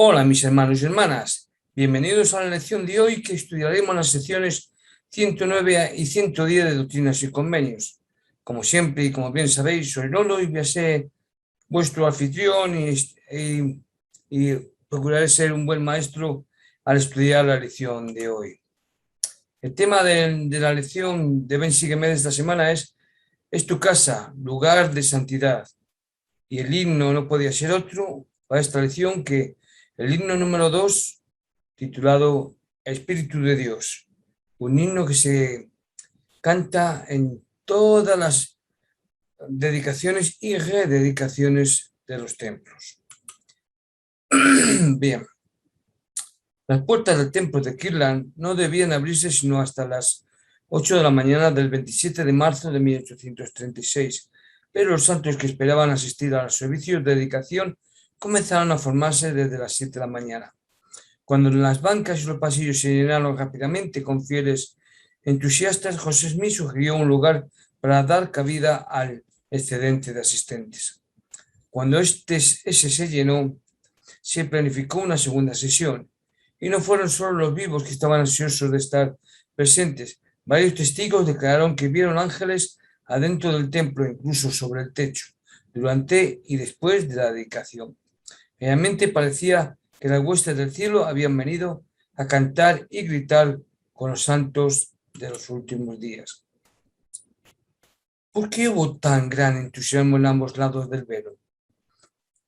Hola mis hermanos y hermanas, bienvenidos a la lección de hoy que estudiaremos las secciones 109 y 110 de Doctrinas y Convenios. Como siempre y como bien sabéis, soy Lolo y voy a ser vuestro anfitrión y procuraré ser un buen maestro al estudiar la lección de hoy. El tema de la lección de Ven Sígueme de esta semana es tu casa, lugar de santidad. Y el himno no podía ser otro para esta lección que el himno número 2, titulado Espíritu de Dios, un himno que se canta en todas las dedicaciones y rededicaciones de los templos. Bien, las puertas del templo de Kirtland no debían abrirse sino hasta las 8 de la mañana del 27 de marzo de 1836, pero los santos que esperaban asistir a los servicios de dedicación comenzaron a formarse desde las 7 de la mañana. Cuando las bancas y los pasillos se llenaron rápidamente con fieles entusiastas, José Smith sugirió un lugar para dar cabida al excedente de asistentes. Cuando ese se llenó, se planificó una segunda sesión, y no fueron solo los vivos que estaban ansiosos de estar presentes. Varios testigos declararon que vieron ángeles adentro del templo, incluso sobre el techo, durante y después de la dedicación. Realmente parecía que las huestes del cielo habían venido a cantar y gritar con los santos de los últimos días. ¿Por qué hubo tan gran entusiasmo en ambos lados del velo?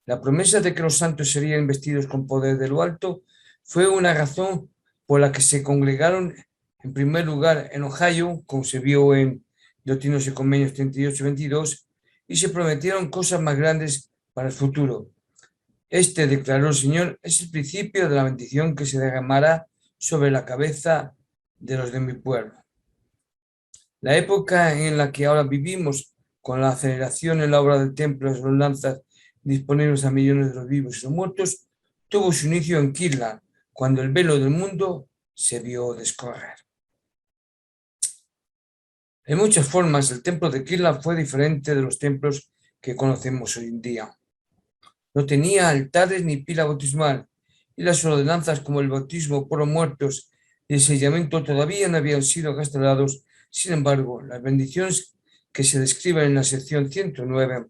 La promesa de que los santos serían investidos con poder de lo alto fue una razón por la que se congregaron en primer lugar en Ohio, como se vio en Doctrinas y Convenios 38-22, y se prometieron cosas más grandes para el futuro. Este, declaró el Señor, es el principio de la bendición que se derramará sobre la cabeza de los de mi pueblo. La época en la que ahora vivimos, con la aceleración en la obra del templo, las ordenanzas disponibles a millones de los vivos y los muertos, tuvo su inicio en Kirtland, cuando el velo del mundo se vio descorrer. En muchas formas, el templo de Kirtland fue diferente de los templos que conocemos hoy en día. No tenía altares ni pila bautismal, y las ordenanzas como el bautismo por los muertos y el sellamiento todavía no habían sido restaurados. Sin embargo, las bendiciones que se describen en la sección 109,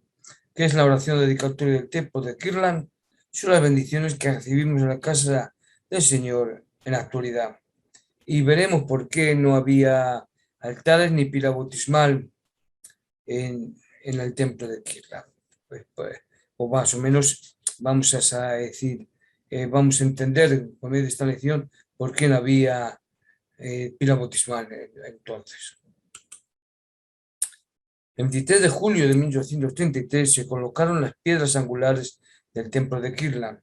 que es la oración dedicatoria del templo de Kirtland, son las bendiciones que recibimos en la casa del Señor en la actualidad. Y veremos por qué no había altares ni pila bautismal en el templo de Kirtland. O más o menos vamos a decir, vamos a entender por medio de esta lección por qué no había pila bautismal entonces. El 23 de julio de 1833 se colocaron las piedras angulares del templo de Kirtland.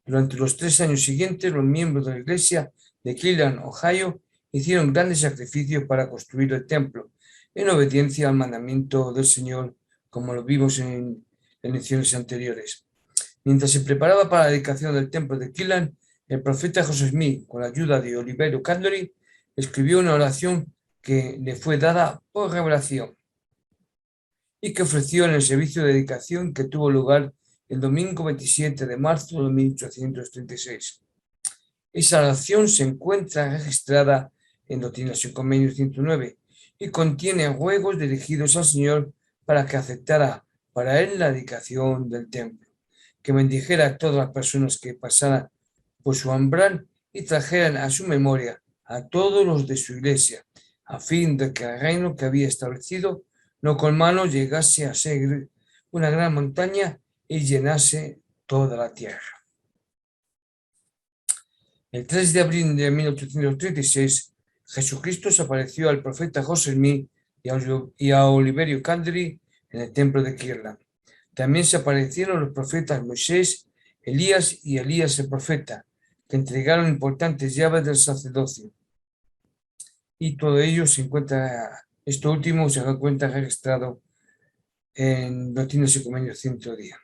Durante los 3 años siguientes, los miembros de la iglesia de Kirtland, Ohio, hicieron grandes sacrificios para construir el templo, en obediencia al mandamiento del Señor, como lo vimos en lecciones anteriores. Mientras se preparaba para la dedicación del templo de Kirtland, el profeta José Smith, con la ayuda de Oliverio Candlery, escribió una oración que le fue dada por revelación y que ofreció en el servicio de dedicación que tuvo lugar el domingo 27 de marzo de 1836. Esa oración se encuentra registrada en Doctrinas y Convenios 109 y contiene ruegos dirigidos al Señor para que aceptara para él la dedicación del templo, que bendijera a todas las personas que pasaran por su umbral y trajeran a su memoria a todos los de su iglesia, a fin de que el reino que había establecido no con mano llegase a ser una gran montaña y llenase toda la tierra. El 3 de abril de 1836, Jesucristo se apareció al profeta José Smith y a Oliverio Candlery en el templo de Kirtland. También se aparecieron los profetas Moisés, Elías y Elías el profeta, que entregaron importantes llaves del sacerdocio. Y todo ello se encuentra, esto último se encuentra registrado en Doctrinas y Convenios 110.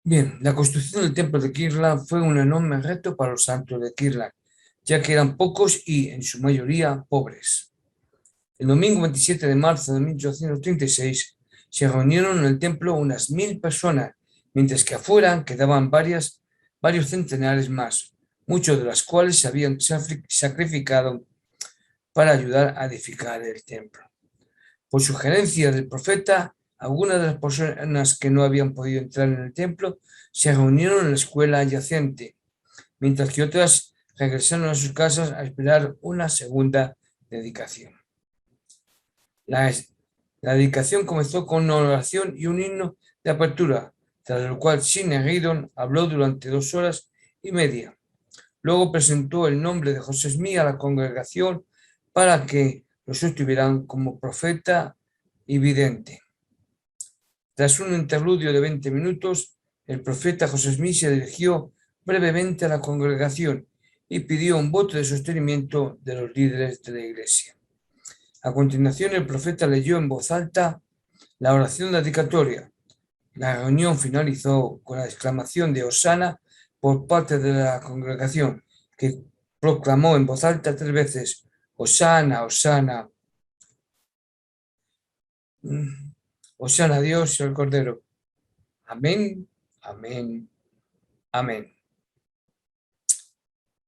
Bien, la construcción del templo de Kirtland fue un enorme reto para los santos de Kirtland, ya que eran pocos y, en su mayoría, pobres. El domingo 27 de marzo de 1836 se reunieron en el templo unas 1000 personas mientras que afuera quedaban varios centenares más, muchos de los cuales se habían sacrificado para ayudar a edificar el templo. Por sugerencia del profeta, algunas de las personas que no habían podido entrar en el templo se reunieron en la escuela adyacente, mientras que otras regresaron a sus casas a esperar una segunda dedicación. La dedicación comenzó con una oración y un himno de apertura, tras lo cual Shin-Gidon habló durante 2 horas y media. Luego presentó el nombre de José Smith a la congregación para que lo sostuvieran como profeta y vidente. Tras un interludio de 20 minutos, el profeta José Smith se dirigió brevemente a la congregación y pidió un voto de sostenimiento de los líderes de la iglesia. A continuación, el profeta leyó en voz alta la oración dedicatoria. La reunión finalizó con la exclamación de Hosana por parte de la congregación, que proclamó en voz alta 3 veces: Hosana, Hosana. Hosana a Dios y al Cordero. Amén, amén, amén.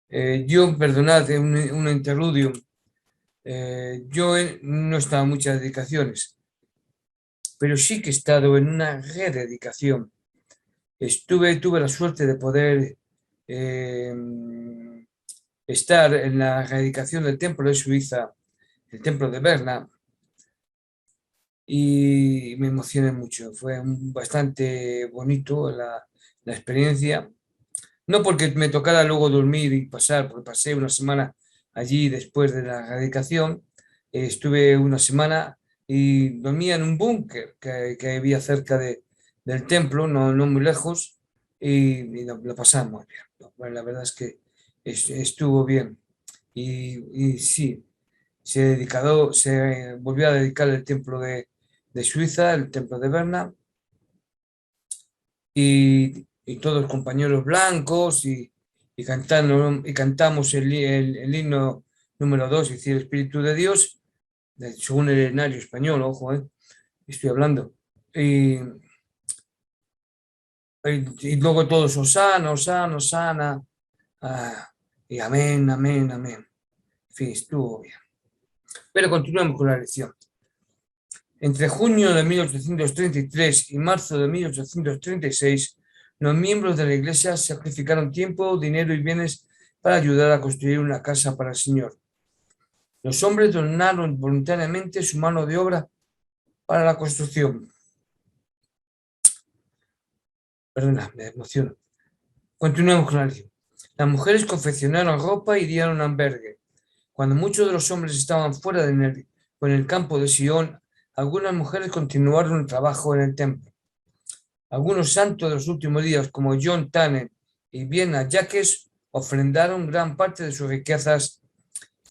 Perdonad, un interludio. Yo no he estado en muchas dedicaciones, pero sí que he estado en una rededicación. Tuve la suerte de poder estar en la rededicación del templo de Suiza, el templo de Berna, y me emocioné mucho. Fue bastante bonito la experiencia. No porque me tocara luego dormir y pasar, porque pasé una semana allí después de la radicación. Estuve una semana y dormía en un búnker que había cerca del templo, no muy lejos, y lo pasamos bien. Bueno, la verdad es que estuvo bien. Y sí, se volvió a dedicar el templo de Suiza, el templo de Berna, y todos compañeros blancos y cantamos el himno número 2, es decir, el Espíritu de Dios, según el Himnario español, ojo, estoy hablando. Y luego todos Hosana, Hosana, Hosana, y amén, amén, amén. En fin, estuvo bien. Pero continuamos con la lección. Entre junio de 1833 y marzo de 1836, los miembros de la iglesia sacrificaron tiempo, dinero y bienes para ayudar a construir una casa para el Señor. Los hombres donaron voluntariamente su mano de obra para la construcción. Perdona, me emociono. Continuamos con la lección. Las mujeres confeccionaron ropa y dieron albergue. Cuando muchos de los hombres estaban fuera en el campo de Sion, algunas mujeres continuaron el trabajo en el templo. Algunos santos de los últimos días, como John Tannen y Vienna Jacques, ofrendaron gran parte de sus riquezas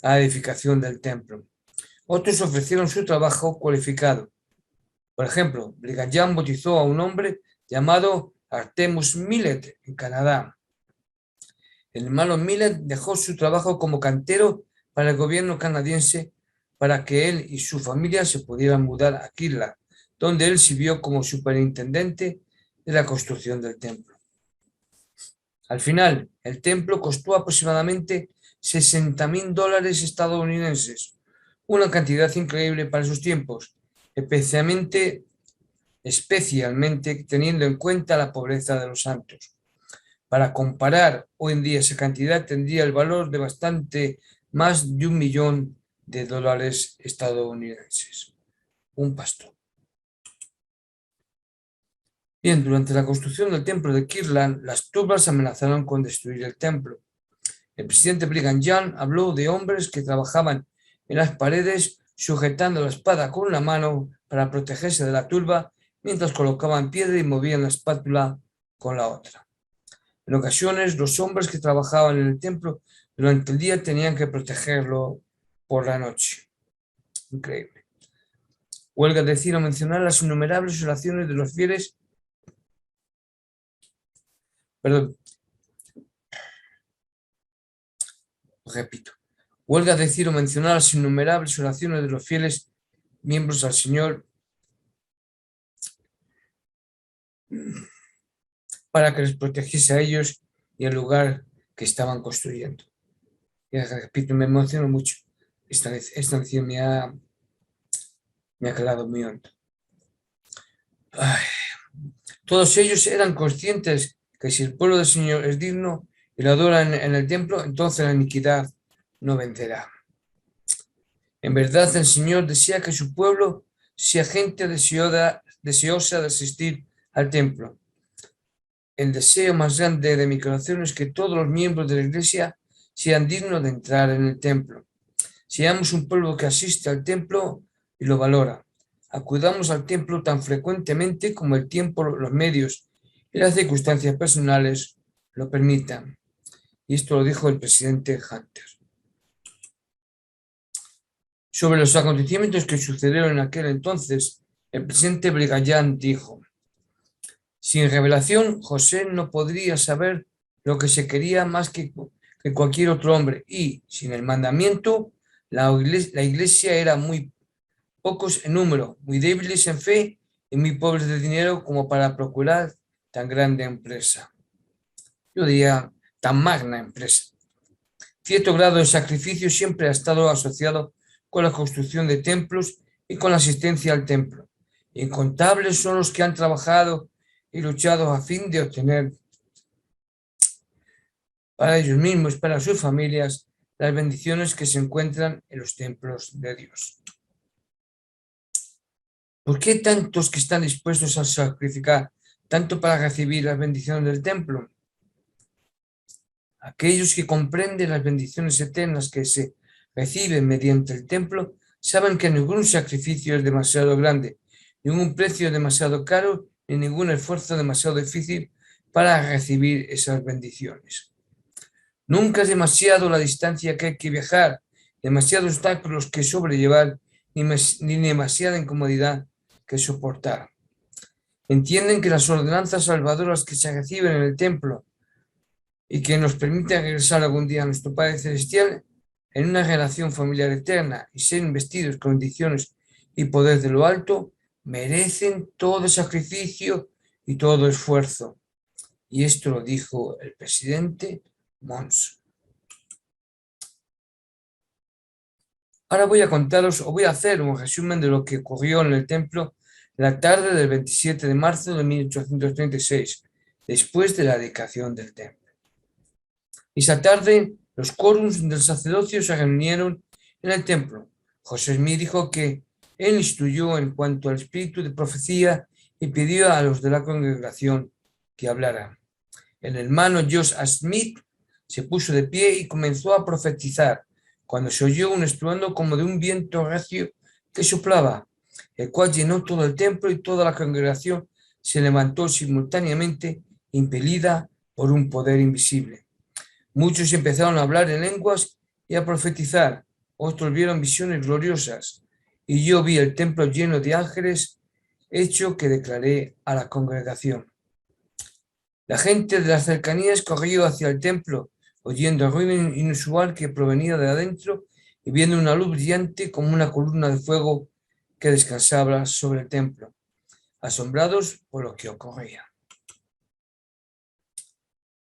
a la edificación del templo. Otros ofrecieron su trabajo cualificado. Por ejemplo, Brigham Young bautizó a un hombre llamado Artemus Millet en Canadá. El hermano Millet dejó su trabajo como cantero para el gobierno canadiense para que él y su familia se pudieran mudar a Kirtland, donde él sirvió como superintendente de la construcción del templo. Al final, el templo costó aproximadamente $60,000 estadounidenses, una cantidad increíble para sus tiempos, especialmente teniendo en cuenta la pobreza de los santos. Para comparar, hoy en día esa cantidad tendría el valor de bastante más de $1 millón estadounidenses. Un pastor. Bien, durante la construcción del templo de Kirtland, las turbas amenazaron con destruir el templo. El presidente Brigham Young habló de hombres que trabajaban en las paredes sujetando la espada con una mano para protegerse de la turba, mientras colocaban piedra y movían la espátula con la otra. En ocasiones, los hombres que trabajaban en el templo durante el día tenían que protegerlo por la noche. Increíble. Huelga decir o mencionar las innumerables oraciones de los fieles. Perdón. Repito. Huelga decir o mencionar las innumerables oraciones de los fieles miembros al Señor. para que les protegiese a ellos y el lugar que estaban construyendo. Y repito, me emociono mucho. Esta lección me ha calado muy hondo. Ay. Todos ellos eran conscientes que si el pueblo del Señor es digno y lo adora en el templo, entonces la iniquidad no vencerá. En verdad, el Señor desea que su pueblo sea gente deseosa de asistir al templo. El deseo más grande de mi corazón es que todos los miembros de la Iglesia sean dignos de entrar en el templo. Seamos un pueblo que asiste al templo y lo valora. Acudamos al templo tan frecuentemente como el tiempo, los medios y las circunstancias personales lo permitan. Y esto lo dijo el presidente Hunter. Sobre los acontecimientos que sucedieron en aquel entonces, el presidente Brigham dijo: sin revelación, José no podría saber lo que se quería más que cualquier otro hombre, y sin el mandamiento, la iglesia era muy pocos en número, muy débiles en fe y muy pobres de dinero como para procurar tan grande empresa. Yo diría, tan magna empresa. Cierto grado de sacrificio siempre ha estado asociado con la construcción de templos y con la asistencia al templo. Incontables son los que han trabajado y luchado a fin de obtener para ellos mismos y para sus familias las bendiciones que se encuentran en los templos de Dios. ¿Por qué tantos que están dispuestos a sacrificar tanto para recibir las bendiciones del templo? Aquellos que comprenden las bendiciones eternas que se reciben mediante el templo saben que ningún sacrificio es demasiado grande, ningún precio es demasiado caro, ni ningún esfuerzo demasiado difícil para recibir esas bendiciones. Nunca es demasiado la distancia que hay que viajar, demasiados obstáculos que sobrellevar, ni demasiada incomodidad que soportar. Entienden que las ordenanzas salvadoras que se reciben en el templo y que nos permiten regresar algún día a nuestro Padre Celestial en una relación familiar eterna y ser investidos con bendiciones y poder de lo alto, merecen todo sacrificio y todo esfuerzo. Y esto lo dijo el presidente Monson. Ahora voy a hacer un resumen de lo que ocurrió en el templo la tarde del 27 de marzo de 1836, después de la dedicación del templo. Esa tarde, los quórums del sacerdocio se reunieron en el templo. José Smith dijo que él instruyó en cuanto al espíritu de profecía y pidió a los de la congregación que hablaran. El hermano Josh Smith se puso de pie y comenzó a profetizar, cuando se oyó un estruendo como de un viento recio que soplaba, el cual llenó todo el templo y toda la congregación se levantó simultáneamente, impelida por un poder invisible. Muchos empezaron a hablar en lenguas y a profetizar, otros vieron visiones gloriosas, y yo vi el templo lleno de ángeles, hecho que declaré a la congregación. La gente de las cercanías corrió hacia el templo, oyendo el ruido inusual que provenía de adentro y viendo una luz brillante como una columna de fuego que descansaba sobre el templo, asombrados por lo que ocurría.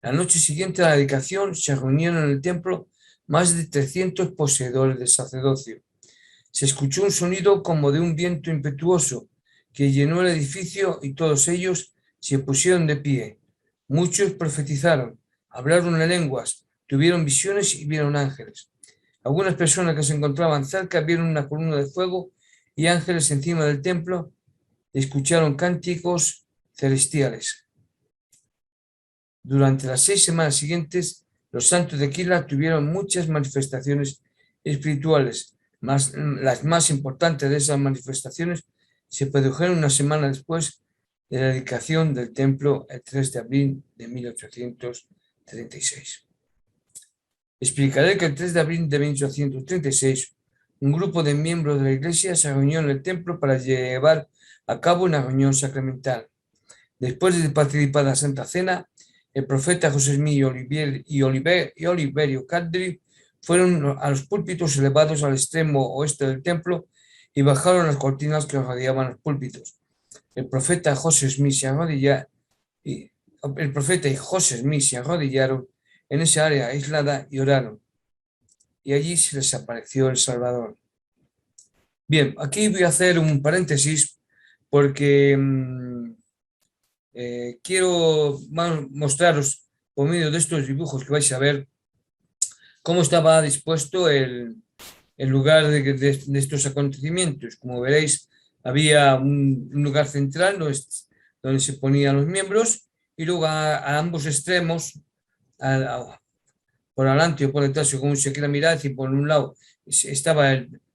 La noche siguiente a la dedicación se reunieron en el templo más de 300 poseedores del sacerdocio. Se escuchó un sonido como de un viento impetuoso que llenó el edificio y todos ellos se pusieron de pie. Muchos profetizaron, hablaron en lenguas, tuvieron visiones y vieron ángeles. Algunas personas que se encontraban cerca vieron una columna de fuego y ángeles encima del templo y escucharon cánticos celestiales. Durante las 6 semanas siguientes, los santos de Quila tuvieron muchas manifestaciones espirituales. Las más importantes de esas manifestaciones se produjeron una semana después de la dedicación del templo el 3 de abril de 1836. Explicaré que el 3 de abril de 1836 un grupo de miembros de la iglesia se reunió en el templo para llevar a cabo una reunión sacramental. Después de participar en la Santa Cena, el profeta José Smith y Oliverio Caldri fueron a los púlpitos elevados al extremo oeste del templo y bajaron las cortinas que rodeaban los púlpitos. El profeta José Smith se arrodilló y el profeta y José Smith se arrodillaron en esa área aislada y oraron. Y allí se les apareció el Salvador. Bien, aquí voy a hacer un paréntesis porque quiero mostraros por medio de estos dibujos que vais a ver cómo estaba dispuesto el lugar de estos acontecimientos. Como veréis, había un lugar central donde se ponían los miembros y luego a ambos extremos, por adelante o por detrás, según se quiera mirar, y por un lado estaba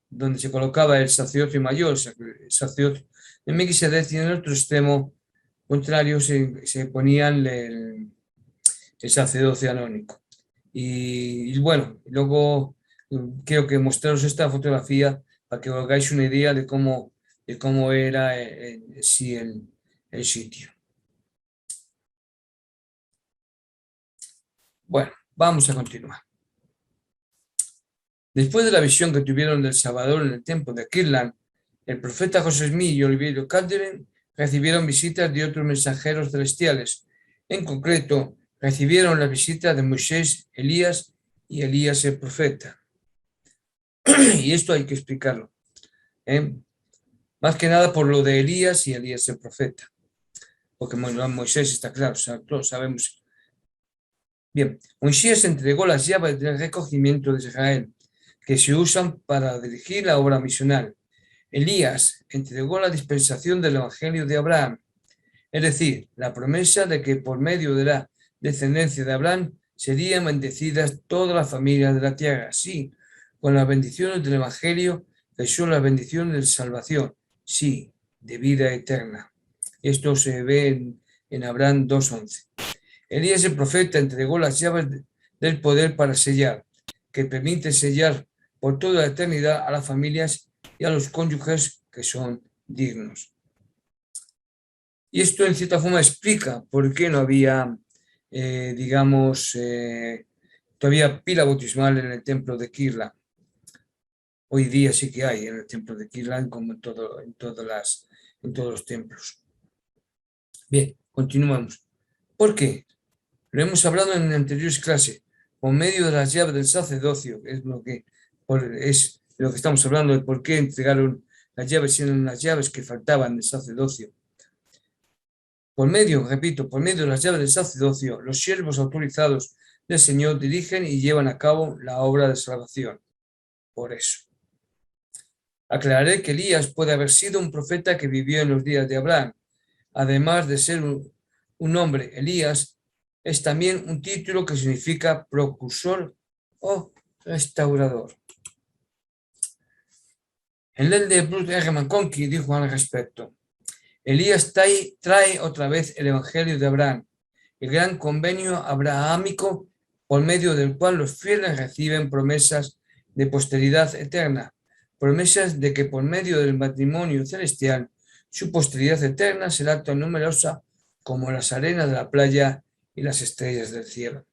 donde se colocaba el sacerdote mayor, el sacerdote de Melquisedec, y en el otro extremo contrario se ponía el sacerdote anónico. Y bueno, luego quiero que mostraros esta fotografía para que os hagáis una idea de cómo era sí, el sitio. Bueno, vamos a continuar. Después de la visión que tuvieron del Salvador en el templo de Kirtland, el profeta José Smith y Oliverio Calderon recibieron visitas de otros mensajeros celestiales. En concreto, recibieron la visita de Moisés, Elías y Elías el profeta. Y esto hay que explicarlo. Más que nada por lo de Elías y Elías el profeta. Porque Moisés está claro, todos sabemos. Bien, Moisés entregó las llaves del recogimiento de Israel, que se usan para dirigir la obra misional. Elías entregó la dispensación del Evangelio de Abraham, es decir, la promesa de que por medio de la descendencia de Abraham serían bendecidas todas las familias de la tierra, sí, con las bendiciones del Evangelio, que son las bendiciones de salvación, sí, de vida eterna. Esto se ve en Abraham 2:11. Elías el profeta entregó las llaves del poder para sellar, que permite sellar por toda la eternidad a las familias y a los cónyuges que son dignos. Y esto en cierta forma explica por qué no había, todavía pila bautismal en el templo de Kirtland. Hoy día sí que hay en el templo de Kirtland, como en todos los templos. Bien, continuamos. ¿Por qué? Lo hemos hablado en anteriores clases, por medio de las llaves del sacerdocio, es lo que estamos hablando, de por qué entregaron las llaves, eran las llaves que faltaban del sacerdocio. Por medio de las llaves del sacerdocio, los siervos autorizados del Señor dirigen y llevan a cabo la obra de salvación. Por eso. Aclararé que Elías puede haber sido un profeta que vivió en los días de Abraham. Además de ser un hombre, Elías es también un título que significa precursor o restaurador. El de Bruce R. McConkie dijo al respecto: Elías trae otra vez el Evangelio de Abraham, el gran convenio abrahámico por medio del cual los fieles reciben promesas de posteridad eterna, promesas de que por medio del matrimonio celestial su posteridad eterna será tan numerosa como las arenas de la playa y las estrellas del cielo.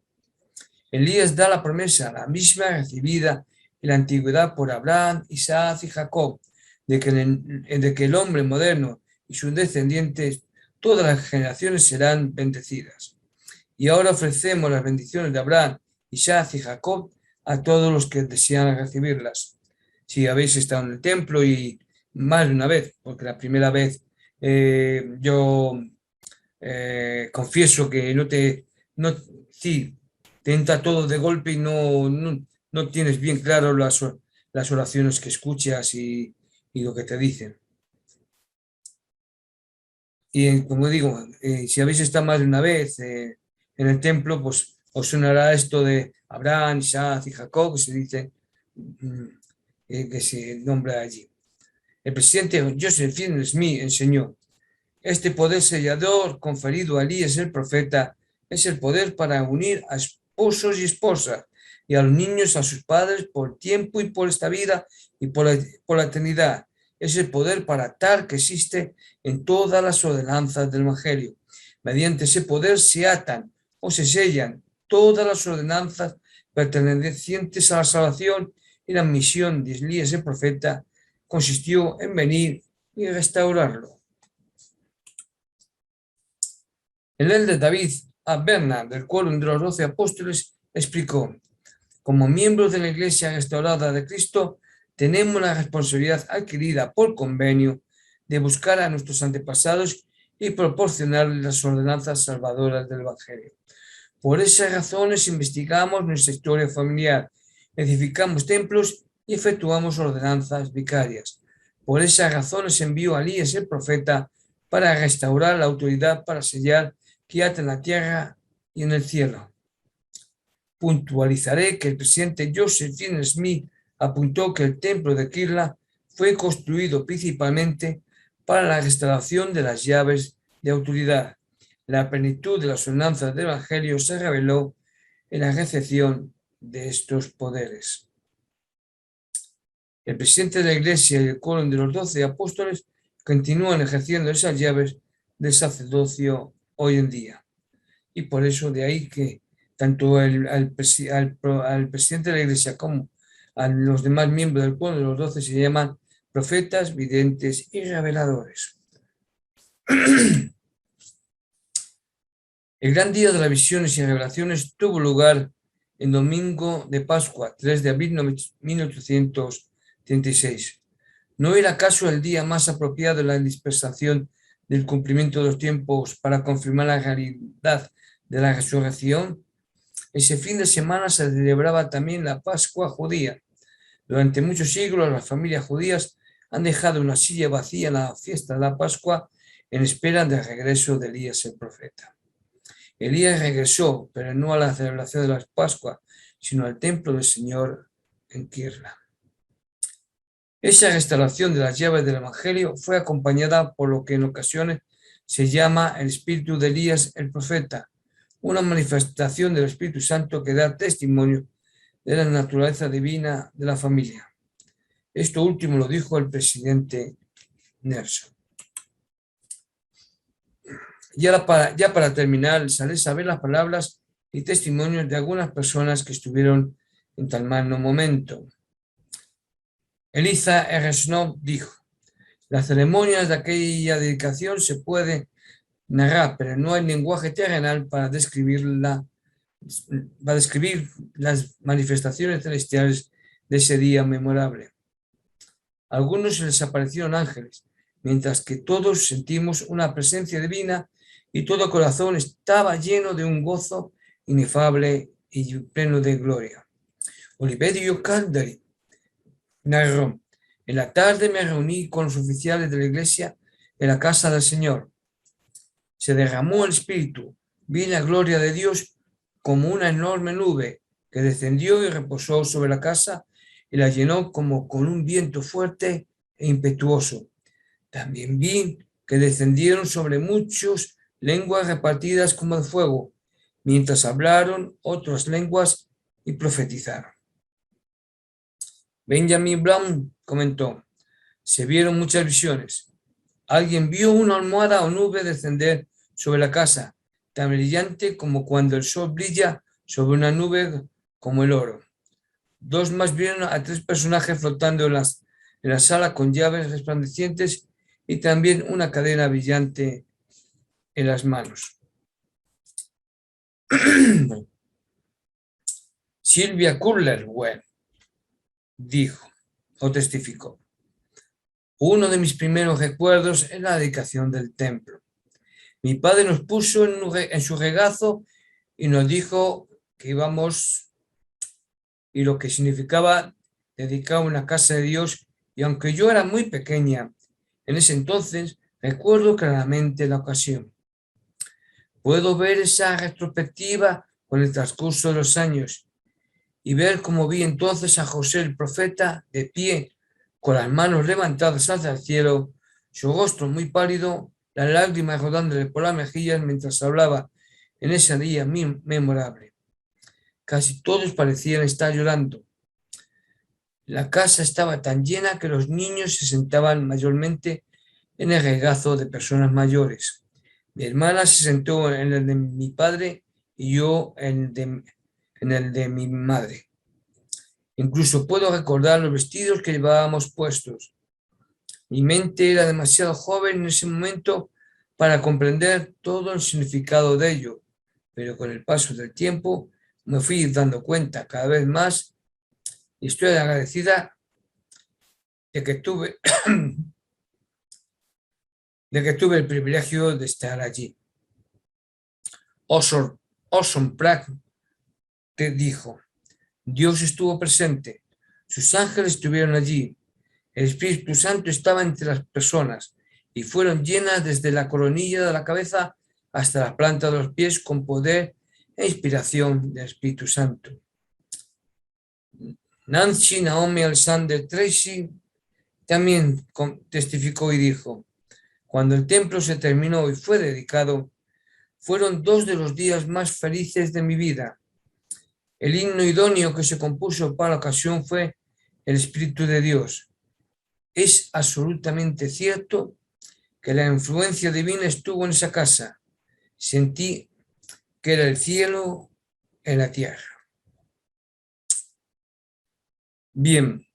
Elías da la promesa, la misma recibida en la antigüedad por Abraham, Isaac y Jacob, de que el hombre moderno y sus descendientes, todas las generaciones serán bendecidas. Y ahora ofrecemos las bendiciones de Abraham, Isaac y Jacob a todos los que desean recibirlas. Si habéis estado en el templo, y más de una vez, porque la primera vez yo confieso que sí, te entra todo de golpe y no tienes bien claro las oraciones que escuchas y lo que te dicen. Y como digo, si habéis estado más de una vez en el templo, pues os sonará esto de Abraham, Isaac y Jacob, que se dice, que se nombra allí. El presidente Joseph Smith enseñó: este poder sellador conferido a Elías el profeta es el poder para unir a esposos y esposas y a los niños a sus padres por tiempo y por esta vida y por la eternidad. Es el poder para atar que existe en todas las ordenanzas del Evangelio. Mediante ese poder se atan o se sellan todas las ordenanzas pertenecientes a la salvación, y la misión de Elías el profeta consistió en venir y restaurarlo. El de David a Bernard, del Quórum de los 12 Apóstoles, explicó: como miembros de la Iglesia restaurada de Cristo, tenemos la responsabilidad adquirida por convenio de buscar a nuestros antepasados y proporcionarles las ordenanzas salvadoras del Evangelio. Por esas razones investigamos nuestra historia familiar, edificamos templos y efectuamos ordenanzas vicarias. Por esas razones envió a Elías el profeta para restaurar la autoridad, para sellar quiet en la tierra y en el cielo. Puntualizaré que el presidente Joseph Finn Smith apuntó que el templo de Kirla fue construido principalmente para la restauración de las llaves de autoridad. La plenitud de las ordenanzas del Evangelio se reveló en la recepción de estos poderes. El presidente de la Iglesia y el Quórum de los 12 Apóstoles continúan ejerciendo esas llaves del sacerdocio hoy en día. Y por eso de ahí que tanto al presidente de la Iglesia como a los demás miembros del Quórum de los 12 se llaman profetas, videntes y reveladores. El gran día de las visiones y revelaciones tuvo lugar en domingo de Pascua, 3 de abril de 1836. ¿No era acaso el día más apropiado en la dispensación del cumplimiento de los tiempos para confirmar la realidad de la resurrección? Ese fin de semana se celebraba también la Pascua judía. Durante muchos siglos las familias judías han dejado una silla vacía en la fiesta de la Pascua en espera del regreso de Elías el profeta. Elías regresó, pero no a la celebración de la Pascua, sino al templo del Señor en Kirla. Esa restauración de las llaves del Evangelio fue acompañada por lo que en ocasiones se llama el espíritu de Elías el profeta, una manifestación del Espíritu Santo que da testimonio de la naturaleza divina de la familia. Esto último lo dijo el presidente Nelson. Ya para terminar, les haré saber las palabras y testimonios de algunas personas que estuvieron en tal mal momento. Eliza R. Snow dijo: las ceremonias de aquella dedicación se puede narrar, pero no hay lenguaje terrenal para describir las manifestaciones celestiales de ese día memorable. A algunos se les aparecieron ángeles, mientras que todos sentimos una presencia divina y todo corazón estaba lleno de un gozo inefable y pleno de gloria. Oliverio Calderi narró: en la tarde me reuní con los oficiales de la iglesia en la casa del Señor. Se derramó el Espíritu, vi la gloria de Dios como una enorme nube que descendió y reposó sobre la casa y la llenó como con un viento fuerte e impetuoso. También vi que descendieron sobre muchos lenguas repartidas como de fuego, mientras hablaron otras lenguas y profetizaron. Benjamin Brown comentó: se vieron muchas visiones. Alguien vio una almohada o nube descender sobre la casa, tan brillante como cuando el sol brilla sobre una nube como el oro. Dos más vieron a 3 personajes flotando en la sala con llaves resplandecientes y también una cadena brillante en las manos. Sylvia Kurler-Webb dijo o testificó: uno de mis primeros recuerdos es la dedicación del templo. Mi padre nos puso en su regazo y nos dijo que íbamos, y lo que significaba dedicar una casa de Dios, y aunque yo era muy pequeña en ese entonces, recuerdo claramente la ocasión. Puedo ver esa retrospectiva con el transcurso de los años y ver cómo vi entonces a José el profeta de pie, con las manos levantadas hacia el cielo, su rostro muy pálido, las lágrimas rodándole por las mejillas mientras hablaba en ese día memorable. Casi todos parecían estar llorando. La casa estaba tan llena que los niños se sentaban mayormente en el regazo de personas mayores. Mi hermana se sentó en el de mi padre y yo en el de mi madre. Incluso puedo recordar los vestidos que llevábamos puestos. Mi mente era demasiado joven en ese momento para comprender todo el significado de ello, pero con el paso del tiempo me fui dando cuenta cada vez más y estoy agradecida de que tuve, de que tuve el privilegio de estar allí. Orson Pratt te dijo, Dios estuvo presente, sus ángeles estuvieron allí, el Espíritu Santo estaba entre las personas y fueron llenas desde la coronilla de la cabeza hasta la planta de los pies con poder e inspiración del Espíritu Santo. Nancy Naomi Alexander Tracy también testificó y dijo, cuando el templo se terminó y fue dedicado, fueron 2 de los días más felices de mi vida. El himno idóneo que se compuso para la ocasión fue El Espíritu de Dios. Es absolutamente cierto que la influencia divina estuvo en esa casa. Sentí que era el cielo en la tierra. Bien,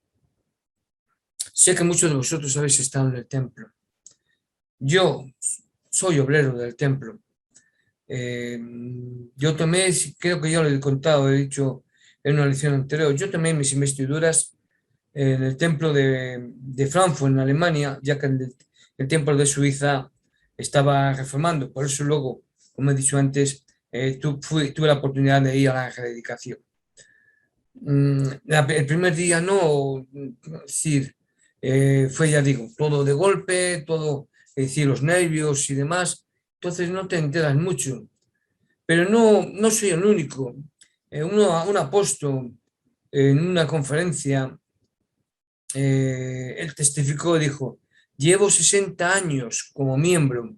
sé que muchos de vosotros habéis estado en el templo. Yo soy obrero del templo. Yo tomé, creo que ya lo he contado, he dicho en una lección anterior, yo tomé mis investiduras en el templo de Frankfurt, en Alemania, ya que el templo de Suiza estaba reformando. Por eso luego, como he dicho antes, tuve la oportunidad de ir a la rededicación. El primer día no, decir, fue, ya digo, todo de golpe, todo, es decir, los nervios y demás, entonces no te enteras mucho. Pero no soy el único. Un apóstol en una conferencia, él testificó, dijo, llevo 60 años como miembro,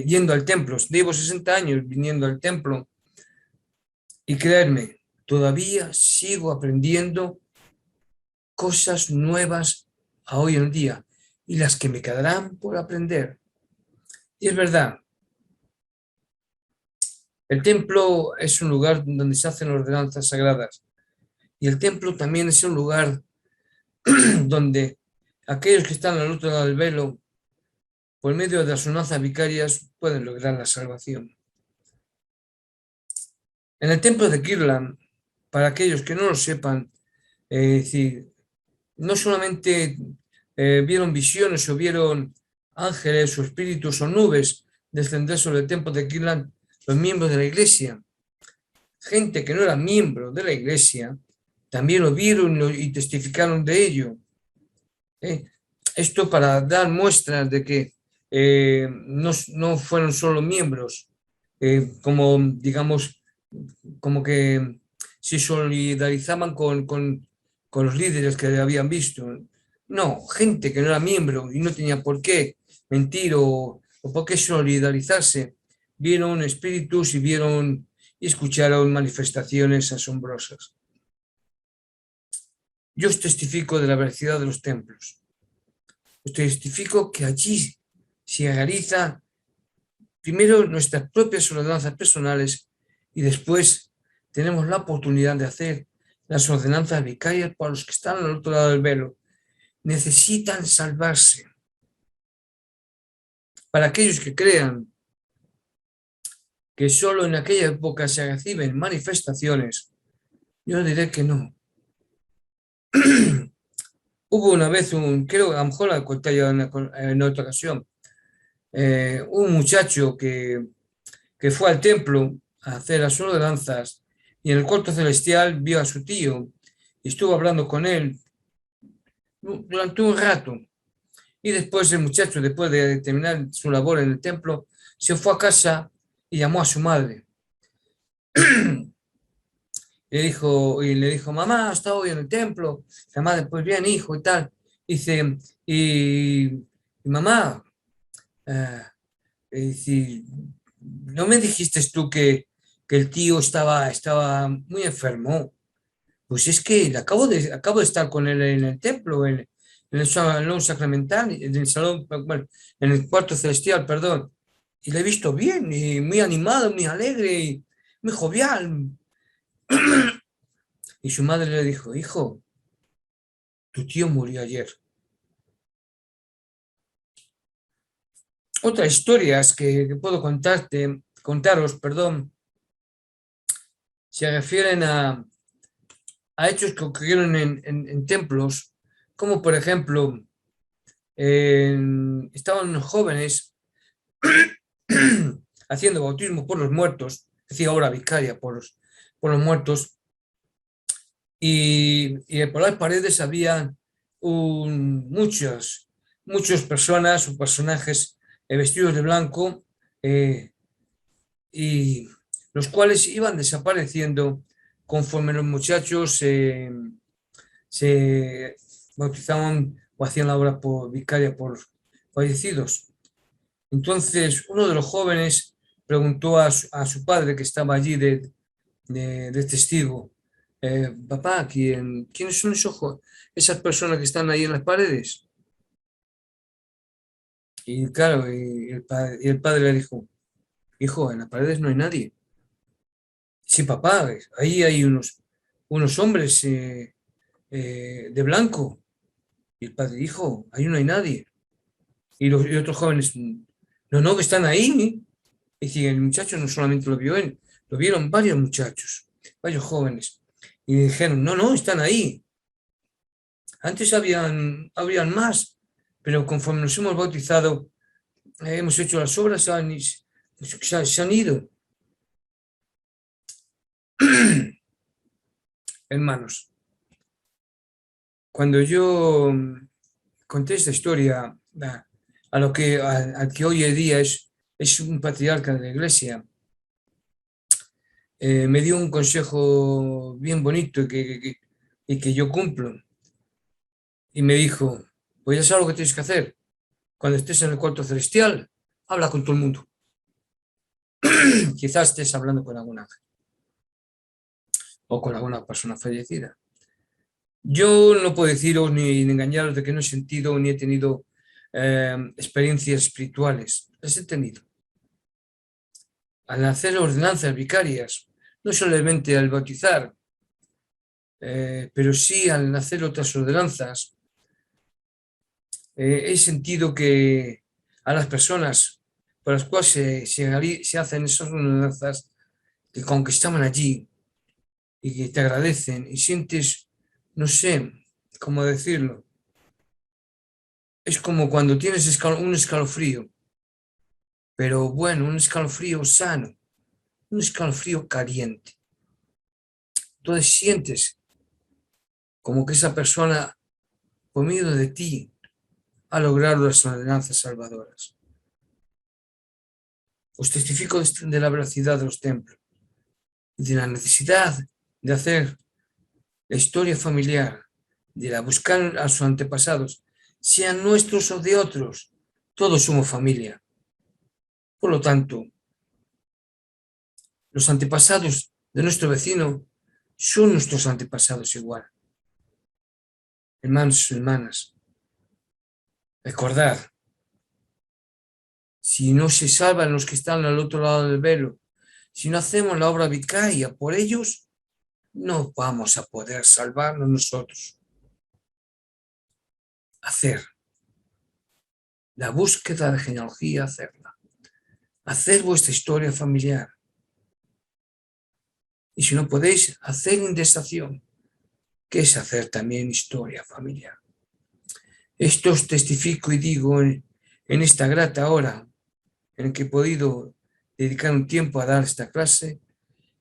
yendo al templo, llevo 60 años viniendo al templo y creerme, todavía sigo aprendiendo cosas nuevas a hoy en día y las que me quedarán por aprender. Y es verdad, el templo es un lugar donde se hacen ordenanzas sagradas y el templo también es un lugar donde aquellos que están al otro lado del velo, por medio de las ordenanzas vicarias, pueden lograr la salvación. En el templo de Kirtland, para aquellos que no lo sepan, es decir, no solamente vieron visiones o vieron ángeles o espíritus o nubes descender sobre el templo de Kirtland los miembros de la iglesia. Gente que no era miembro de la iglesia también lo vieron y testificaron de ello. Esto para dar muestras de que no fueron solo miembros, como digamos, como que se solidarizaban con los líderes que habían visto. No, gente que no era miembro y no tenía por qué mentir o por qué solidarizarse, vieron espíritus y vieron y escucharon manifestaciones asombrosas. Yo os testifico de la veracidad de los templos. Os testifico que allí se realiza primero nuestras propias ordenanzas personales y después tenemos la oportunidad de hacer las ordenanzas vicarias para los que están al otro lado del velo. Necesitan salvarse. Para aquellos que crean que solo en aquella época se reciben manifestaciones, yo diré que no. Hubo una vez creo que a lo mejor la conté ya en otra ocasión, un muchacho que fue al templo a hacer las ordenanzas y en el cuarto celestial vio a su tío y estuvo hablando con él durante un rato. Y después el muchacho, después de terminar su labor en el templo, se fue a casa y llamó a su madre. Le dijo, mamá, ¿has estado hoy en el templo? La madre, pues bien, hijo, y tal. Dice, y mamá, dice, ¿no me dijiste tú que el tío estaba muy enfermo? Pues es que acabo de estar con él en el templo, en el salón sacramental, en el salón, bueno, en el cuarto celestial, perdón, y le he visto bien, y muy animado, muy alegre, y muy jovial. Y su madre le dijo, hijo, tu tío murió ayer. Otras historias que puedo contaros, perdón, se refieren a hechos que ocurrieron en templos, como por ejemplo, estaban unos jóvenes haciendo bautismo por los muertos, decía ahora vicaria por los muertos, y por las paredes había muchas personas o personajes vestidos de blanco, y los cuales iban desapareciendo conforme los muchachos se bautizaban o hacían la obra vicaria por fallecidos. Entonces, uno de los jóvenes preguntó a su padre, que estaba allí de testigo, papá, ¿quiénes son esas personas que están ahí en las paredes? Y claro, y el padre le dijo, hijo, en las paredes no hay nadie. Sí, papá, ahí hay unos hombres de blanco. Y el padre dijo, ahí no hay nadie. Y otros jóvenes, no, no, que están ahí. Y decir, el muchacho no solamente lo vio él, lo vieron varios muchachos, varios jóvenes. Y dijeron, no, no, están ahí. Antes habrían más, pero conforme nos hemos bautizado, hemos hecho las obras, se han ido. Hermanos, cuando yo conté esta historia a lo al que hoy en día es un patriarca de la iglesia, me dio un consejo bien bonito y que yo cumplo. Y me dijo, pues ya sabes lo que tienes que hacer. Cuando estés en el cuarto celestial, habla con todo el mundo. Quizás estés hablando con algún ángel o con alguna persona fallecida. Yo no puedo deciros ni engañaros de que no he sentido ni he tenido experiencias espirituales. Las he tenido. Al hacer ordenanzas vicarias, no solamente al bautizar, pero sí al hacer otras ordenanzas, he sentido que a las personas por las cuales se hacen esas ordenanzas, que aunque estaban allí y que te agradecen y sientes, no sé cómo decirlo, es como cuando tienes un escalofrío, pero bueno, un escalofrío sano, un escalofrío caliente. Entonces sientes como que esa persona, por medio de ti, ha logrado las ordenanzas salvadoras. Os testifico de la veracidad de los templos y de la necesidad de hacer la historia familiar, de la buscar a sus antepasados, sean nuestros o de otros, todos somos familia. Por lo tanto, los antepasados de nuestro vecino son nuestros antepasados igual. Hermanos y hermanas, recordad, si no se salvan los que están al otro lado del velo, si no hacemos la obra vicaria por ellos, no vamos a poder salvarnos nosotros. Hacer la búsqueda de genealogía, hacerla. Hacer vuestra historia familiar. Y si no podéis, hacer indexación, que es hacer también historia familiar. Esto os testifico y digo en esta grata hora en que he podido dedicar un tiempo a dar esta clase,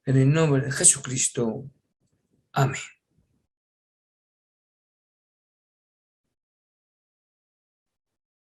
en el nombre de Jesucristo. Amén.